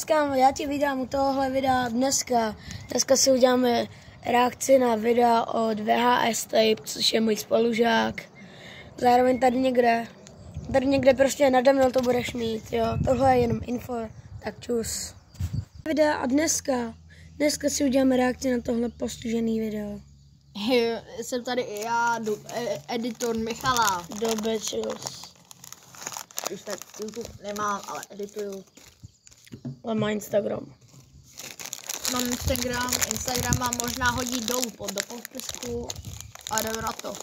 Kámo, já ti vydám u tohohle videa dneska si uděláme reakci na videa od VHS Tape, což je můj spolužák. Zároveň tady někde prostě nade mnou to budeš mít, jo. Tohle je jenom info, tak čus. Videa a dneska si uděláme reakci na tohle postižený video. Jsem tady i já, editor Michala. Dobře, čus. Už tak YouTube nemám, ale edituju. Ale má Instagram. Mám Instagram mám možná hodit dolů do popisku a jdeme na to.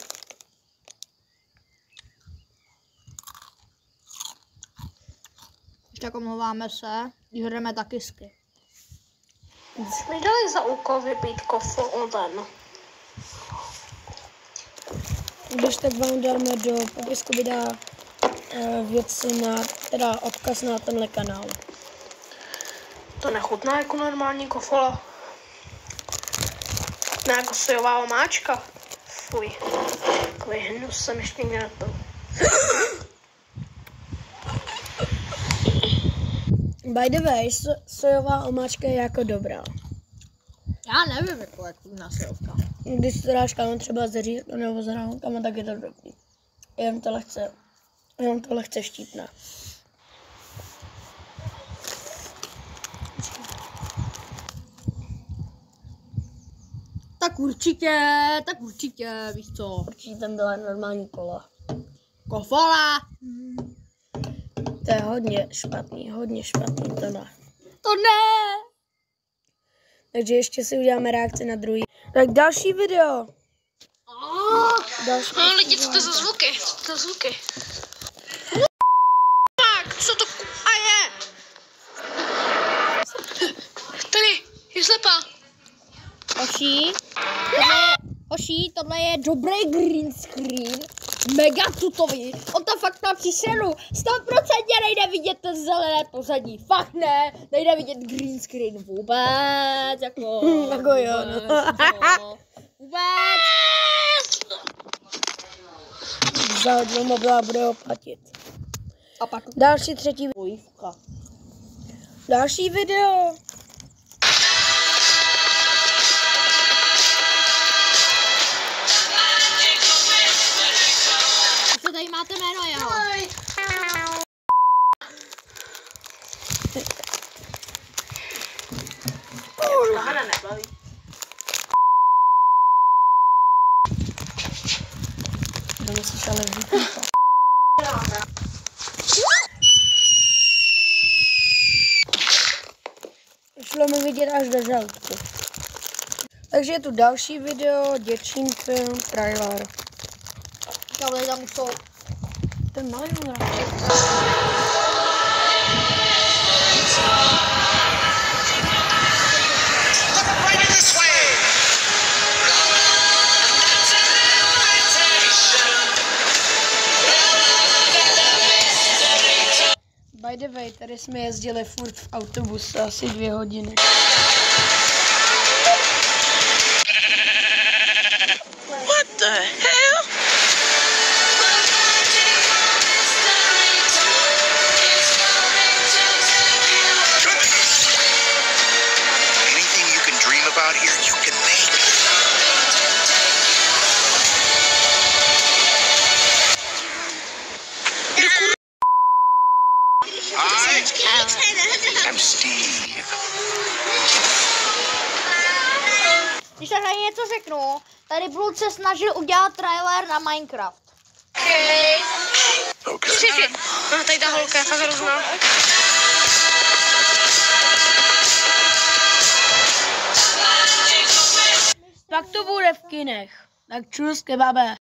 Ještě tak omlouváme se, když jdeme taky sky. Mi dali za úkol vypít kofu ten. Když tak vám dáme do popisku videa věci teda odkaz na tenhle kanál. To nechutná jako normální kofola. Ne jako sojová omáčka. Fuj. Takový hnus jsem ještě někde na to. By the way, sojová omáčka je jako dobrá. Já nevím, jako je chutná sojovka. Když to dáš kámo třeba s řízkou nebo s hranolkama, tak je to dobrý. Jenom to lehce štípne. Tak určitě, víš co. Určitě tam byla normální kola. Kofola! To je hodně špatný, to ne. To ne! Takže ještě si uděláme reakci na druhý. Tak další video. No lidi, co to za zvuky? Tak, co to a je? Tady, je slepá. Hoší, tohle je dobrý green screen. Mega tutový. On tam fakt má příšeru. 100% nejde vidět ten zelené pozadí. Fakt ne. Nejde vidět green screen vůbec. Jako jo, no. Vůbec. Za hodinu mobila bude ho platit. A pak Další video. Co tady máte jméno jeho? Hana nebaví. To musíš ale vypítat. Šlo mi vidět až do žaludku. Takže je tu další video, děčín film, trailer. Tohle tam už jsou. Ten malý By the way, tady jsme jezdili furt v autobuse asi 2 hodiny. What the hell? Anything you can dream about here, you can make. I'm Steve. Když tady něco řeknu, tady Blood se snažil udělat trailer na Minecraft. Okay. No, tady ta holka je fakt hrozná. Pak to bude v kinech. Tak čus, kebabe.